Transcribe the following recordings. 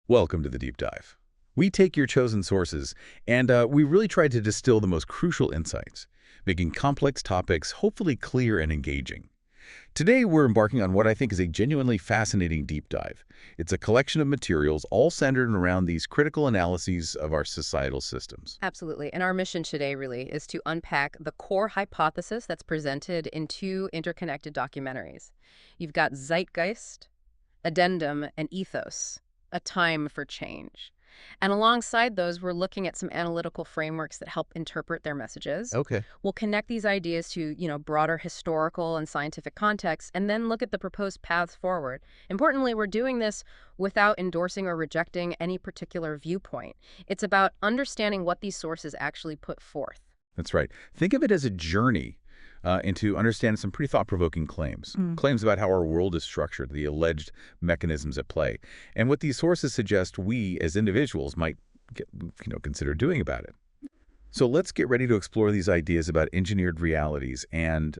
Welcome to the Deep Dive. We take your chosen sources, and we really try to distill the most crucial insights, making complex topics hopefully clear and engaging. Today, we're embarking on what I think is a genuinely fascinating deep dive. It's a collection of materials all centered around these critical analyses of our societal systems. Absolutely. And our mission today really is to unpack the core hypothesis that's presented in two interconnected documentaries. You've got Zeitgeist, Addendum, and Ethos, A Time for Change. And alongside those, we're looking at some analytical frameworks that help interpret their messages. Okay. We'll connect these ideas to, broader historical and scientific context, and then look at the proposed paths forward. Importantly, we're doing this without endorsing or rejecting any particular viewpoint. It's about understanding what these sources actually put forth. That's right. Think of it as a journey into understanding some pretty thought-provoking claims. Claims about how our world is structured, the alleged mechanisms at play, and what these sources suggest we, as individuals, might consider doing about it. So let's get ready to explore these ideas about engineered realities and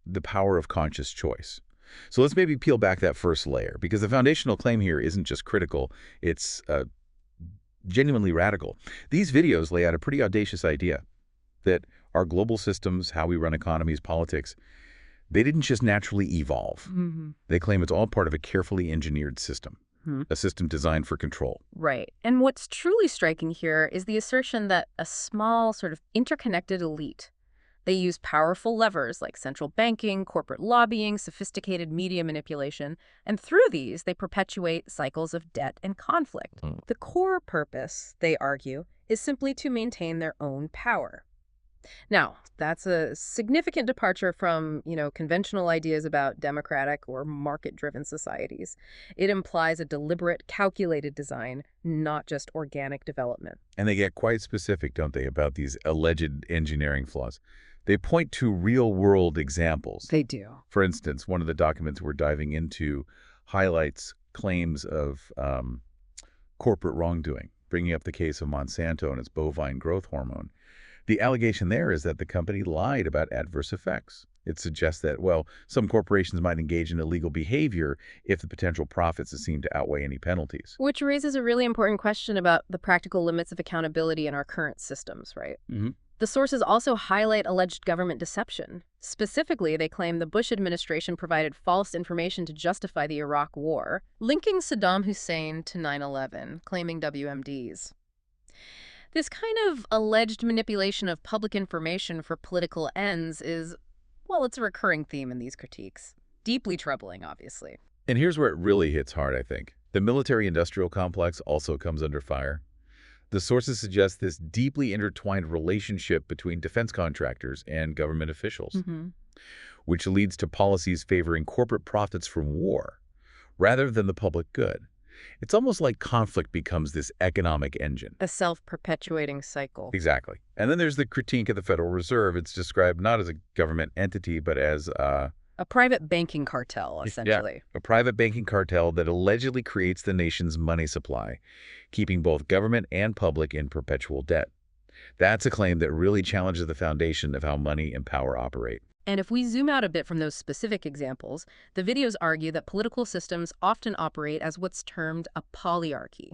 the power of conscious choice. So let's maybe peel back that first layer, because the foundational claim here isn't just critical, it's genuinely radical. These videos lay out a pretty audacious idea that our global systems, how we run economies, politics, they didn't just naturally evolve. They claim it's all part of a carefully engineered system, a system designed for control. Right. And what's truly striking here is the assertion that a small, sort of interconnected elite, they use powerful levers like central banking, corporate lobbying, sophisticated media manipulation, and through these, they perpetuate cycles of debt and conflict. The core purpose, they argue, is simply to maintain their own power. Now, that's a significant departure from, conventional ideas about democratic or market-driven societies. It implies a deliberate, calculated design, not just organic development. And they get quite specific, don't they, about these alleged engineering flaws. They point to real-world examples. They do. For instance, one of the documents we're diving into highlights claims of corporate wrongdoing, bringing up the case of Monsanto and its bovine growth hormone. The allegation there is that the company lied about adverse effects. It suggests that, well, some corporations might engage in illegal behavior if the potential profits are seen to outweigh any penalties. Which raises a really important question about the practical limits of accountability in our current systems, right? The sources also highlight alleged government deception. Specifically, they claim the Bush administration provided false information to justify the Iraq War, linking Saddam Hussein to 9/11, claiming WMDs. This kind of alleged manipulation of public information for political ends is, well, it's a recurring theme in these critiques. Deeply troubling, obviously. And here's where it really hits hard, I think. The military-industrial complex also comes under fire. The sources suggest this deeply intertwined relationship between defense contractors and government officials, which leads to policies favoring corporate profits from war rather than the public good. It's almost like conflict becomes this economic engine. A self-perpetuating cycle. Exactly. And then there's the critique of the Federal Reserve. It's described not as a government entity, but as a private banking cartel, essentially. Yeah, a private banking cartel that allegedly creates the nation's money supply, keeping both government and public in perpetual debt. That's a claim that really challenges the foundation of how money and power operate. And if we zoom out a bit from those specific examples, the videos argue that political systems often operate as what's termed a polyarchy.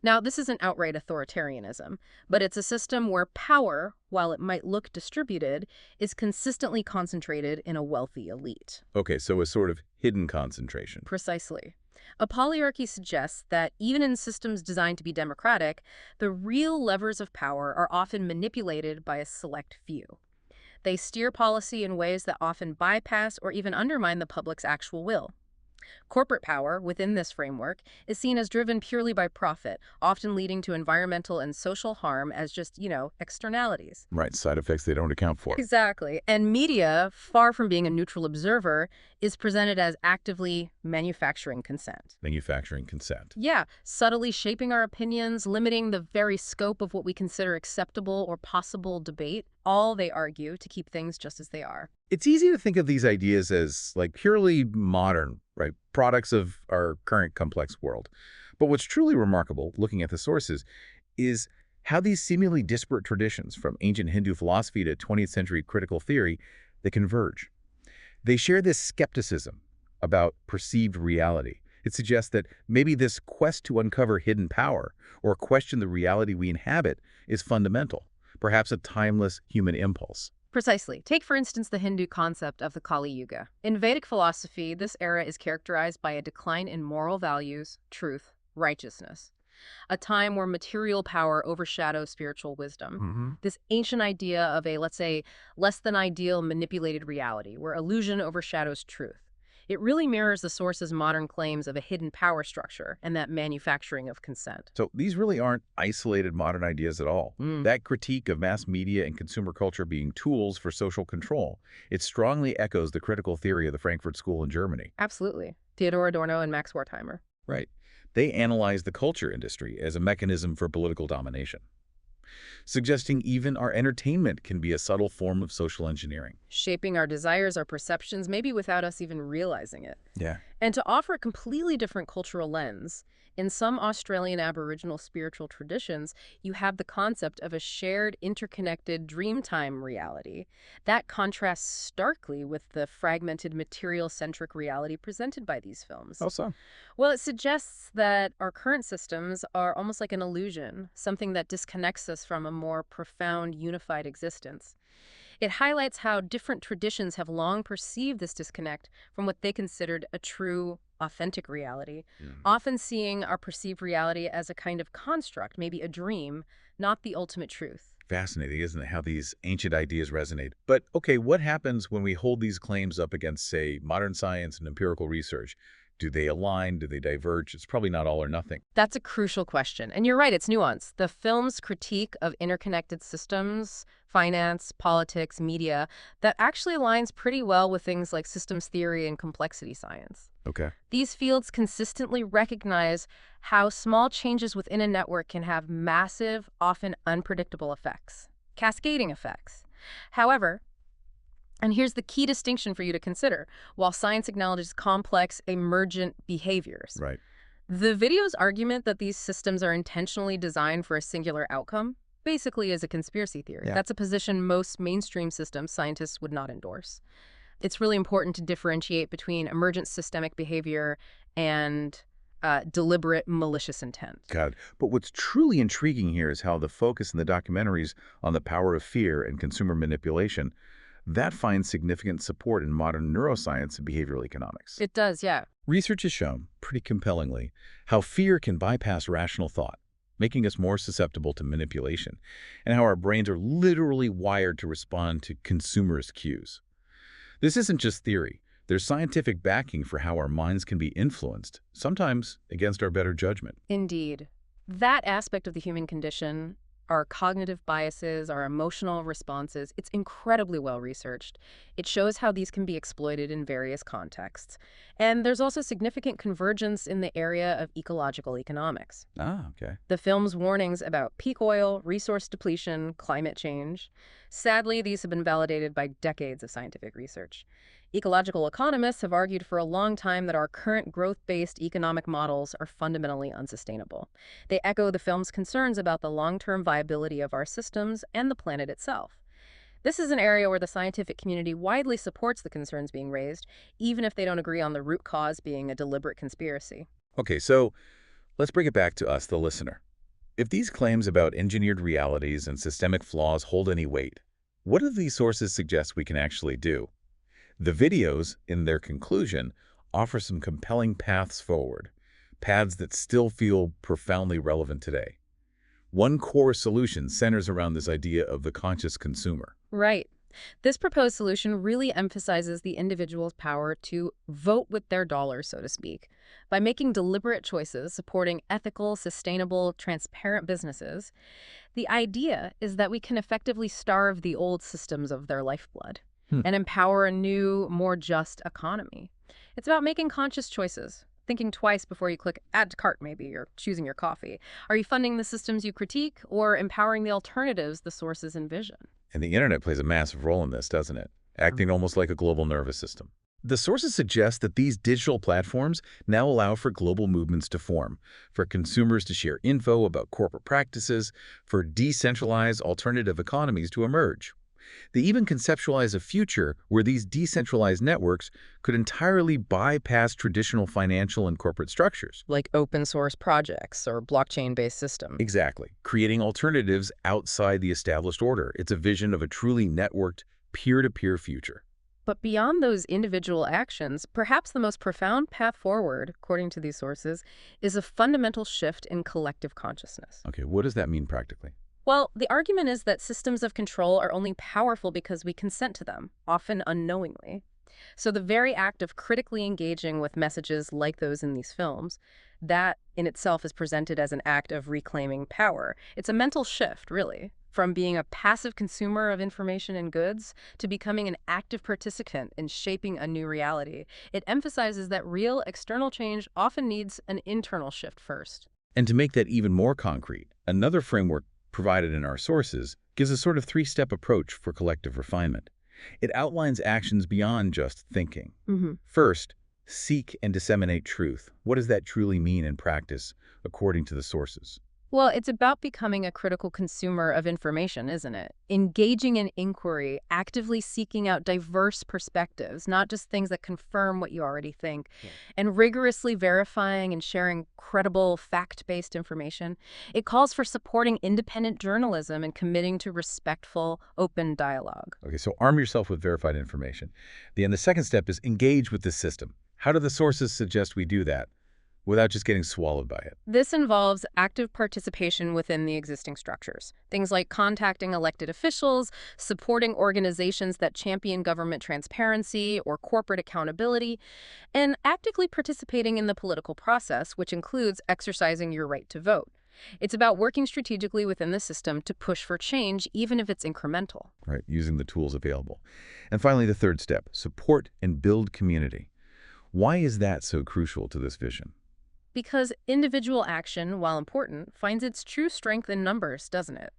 Now, this isn't outright authoritarianism, but it's a system where power, while it might look distributed, is consistently concentrated in a wealthy elite. Okay, so a sort of hidden concentration. Precisely. A polyarchy suggests that even in systems designed to be democratic, the real levers of power are often manipulated by a select few. They steer policy in ways that often bypass or even undermine the public's actual will. Corporate power, within this framework, is seen as driven purely by profit, often leading to environmental and social harm as just, externalities. Right, side effects they don't account for. Exactly. And media, far from being a neutral observer, is presented as actively manufacturing consent. Manufacturing consent. Yeah, subtly shaping our opinions, limiting the very scope of what we consider acceptable or possible debate, all, they argue, to keep things just as they are. It's easy to think of these ideas as like purely modern, right, products of our current complex world. But what's truly remarkable, looking at the sources, is how these seemingly disparate traditions, from ancient Hindu philosophy to 20th century critical theory, they converge. They share this skepticism about perceived reality, It suggests that maybe this quest to uncover hidden power or question the reality we inhabit is fundamental, perhaps a timeless human impulse. Precisely. Take, for instance, the Hindu concept of the Kali Yuga. In Vedic philosophy, this era is characterized by a decline in moral values, truth, righteousness, a time where material power overshadows spiritual wisdom. This ancient idea of a, let's say, less than ideal manipulated reality, where illusion overshadows truth. It really mirrors the source's modern claims of a hidden power structure and that manufacturing of consent. So these really aren't isolated modern ideas at all. That critique of mass media and consumer culture being tools for social control, it strongly echoes the critical theory of the Frankfurt School in Germany. Absolutely. Theodor Adorno and Max Wertheimer. Right. They analyze the culture industry as a mechanism for political domination, suggesting even our entertainment can be a subtle form of social engineering. Shaping our desires, our perceptions, maybe without us even realizing it. Yeah. And to offer a completely different cultural lens, in some Australian Aboriginal spiritual traditions, you have the concept of a shared, interconnected dreamtime reality. That contrasts starkly with the fragmented, material-centric reality presented by these films. How so? Well, it suggests that our current systems are almost like an illusion, something that disconnects us from a more profound, unified existence. It highlights how different traditions have long perceived this disconnect from what they considered a true, authentic reality, often seeing our perceived reality as a kind of construct, maybe a dream, not the ultimate truth. Fascinating, isn't it, how these ancient ideas resonate? But, okay, what happens when we hold these claims up against, say, modern science and empirical research? Do they align? Do they diverge? It's probably not all or nothing. That's a crucial question. And you're right, it's nuanced. The film's critique of interconnected systems, finance, politics, media, that actually aligns pretty well with things like systems theory and complexity science. Okay. These fields consistently recognize how small changes within a network can have massive, often unpredictable effects, cascading effects. However, and here's the key distinction for you to consider. While science acknowledges complex, emergent behaviors, Right. the video's argument that these systems are intentionally designed for a singular outcome basically is a conspiracy theory. Yeah. That's a position most mainstream systems scientists would not endorse. It's really important to differentiate between emergent systemic behavior and deliberate malicious intent. Got it. But what's truly intriguing here is how the focus in the documentaries on the power of fear and consumer manipulation, that finds significant support in modern neuroscience and behavioral economics. It does, yeah. Research has shown, pretty compellingly, how fear can bypass rational thought, making us more susceptible to manipulation, and how our brains are literally wired to respond to consumerist cues. This isn't just theory. There's scientific backing for how our minds can be influenced, sometimes against our better judgment. Indeed. That aspect of the human condition, our cognitive biases, our emotional responses, it's incredibly well researched. It shows how these can be exploited in various contexts. And there's also significant convergence in the area of ecological economics. Ah, okay. The film's warnings about peak oil, resource depletion, climate change. Sadly, these have been validated by decades of scientific research. Ecological economists have argued for a long time that our current growth-based economic models are fundamentally unsustainable. They echo the film's concerns about the long-term viability of our systems and the planet itself. This is an area where the scientific community widely supports the concerns being raised, even if they don't agree on the root cause being a deliberate conspiracy. Okay, so let's bring it back to us, the listener. If these claims about engineered realities and systemic flaws hold any weight, what do these sources suggest we can actually do? The videos, in their conclusion, offer some compelling paths forward, paths that still feel profoundly relevant today. One core solution centers around this idea of the conscious consumer. Right. This proposed solution really emphasizes the individual's power to vote with their dollars, so to speak. By making deliberate choices supporting ethical, sustainable, transparent businesses, the idea is that we can effectively starve the old systems of their lifeblood and empower a new, more just economy. It's about making conscious choices, thinking twice before you click add to cart maybe, or choosing your coffee. Are you funding the systems you critique or empowering the alternatives the sources envision? And the internet plays a massive role in this, doesn't it? Acting almost like a global nervous system. The sources suggest that these digital platforms now allow for global movements to form, for consumers to share info about corporate practices, for decentralized alternative economies to emerge. They even conceptualize a future where these decentralized networks could entirely bypass traditional financial and corporate structures. Like open source projects or blockchain-based systems. Exactly, creating alternatives outside the established order. It's a vision of a truly networked, peer-to-peer future. But beyond those individual actions, perhaps the most profound path forward, according to these sources, is a fundamental shift in collective consciousness. Okay, what does that mean practically? Well, the argument is that systems of control are only powerful because we consent to them, often unknowingly. So the very act of critically engaging with messages like those in these films, that in itself is presented as an act of reclaiming power. It's a mental shift, really, from being a passive consumer of information and goods to becoming an active participant in shaping a new reality. It emphasizes that real external change often needs an internal shift first. And to make that even more concrete, another framework provided in our sources gives a sort of three-step approach for collective refinement. It outlines actions beyond just thinking. First, seek and disseminate truth. What does that truly mean in practice, according to the sources? Well, it's about becoming a critical consumer of information, isn't it? Engaging in inquiry, actively seeking out diverse perspectives, not just things that confirm what you already think, and rigorously verifying and sharing credible, fact-based information. It calls for supporting independent journalism and committing to respectful, open dialogue. Okay, so arm yourself with verified information. Then the second step is engage with the system. How do the sources suggest we do that without just getting swallowed by it? This involves active participation within the existing structures. Things like contacting elected officials, supporting organizations that champion government transparency or corporate accountability, and actively participating in the political process, which includes exercising your right to vote. It's about working strategically within the system to push for change, even if it's incremental. Right, using the tools available. And finally, the third step, support and build community. Why is that so crucial to this vision? Because individual action, while important, finds its true strength in numbers, doesn't it?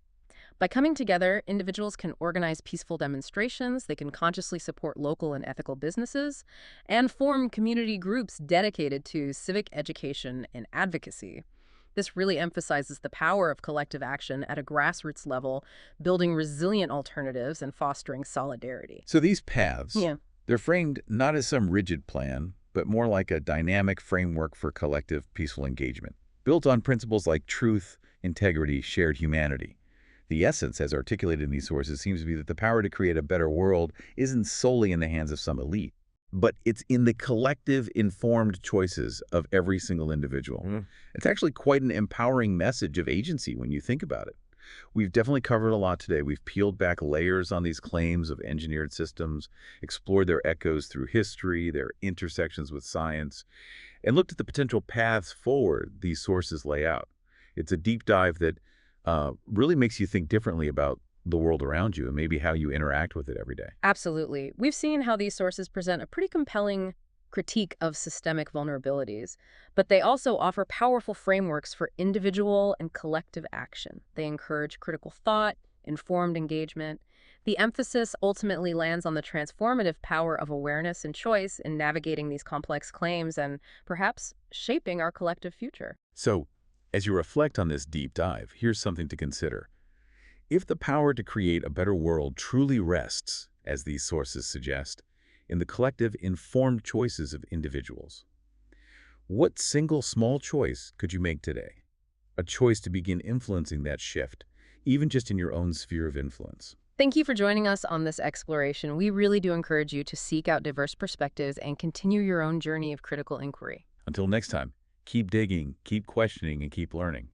By coming together, individuals can organize peaceful demonstrations, they can consciously support local and ethical businesses, and form community groups dedicated to civic education and advocacy. This really emphasizes the power of collective action at a grassroots level, building resilient alternatives and fostering solidarity. So these paths, they're framed not as some rigid plan, but more like a dynamic framework for collective peaceful engagement, built on principles like truth, integrity, shared humanity. The essence, as articulated in these sources, seems to be that the power to create a better world isn't solely in the hands of some elite, but it's in the collective, informed choices of every single individual. It's actually quite an empowering message of agency when you think about it. We've definitely covered a lot today. We've peeled back layers on these claims of engineered systems, explored their echoes through history, their intersections with science, and looked at the potential paths forward these sources lay out. It's a deep dive that really makes you think differently about the world around you and maybe how you interact with it every day. Absolutely. We've seen how these sources present a pretty compelling critique of systemic vulnerabilities, but they also offer powerful frameworks for individual and collective action. They encourage critical thought, informed engagement. The emphasis ultimately lands on the transformative power of awareness and choice in navigating these complex claims and perhaps shaping our collective future. So, as you reflect on this deep dive, here's something to consider. If the power to create a better world truly rests, as these sources suggest, in the collective informed choices of individuals, what single small choice could you make today? A choice to begin influencing that shift, even just in your own sphere of influence. Thank you for joining us on this exploration. We really do encourage you to seek out diverse perspectives and continue your own journey of critical inquiry. Until next time, keep digging, keep questioning, and keep learning.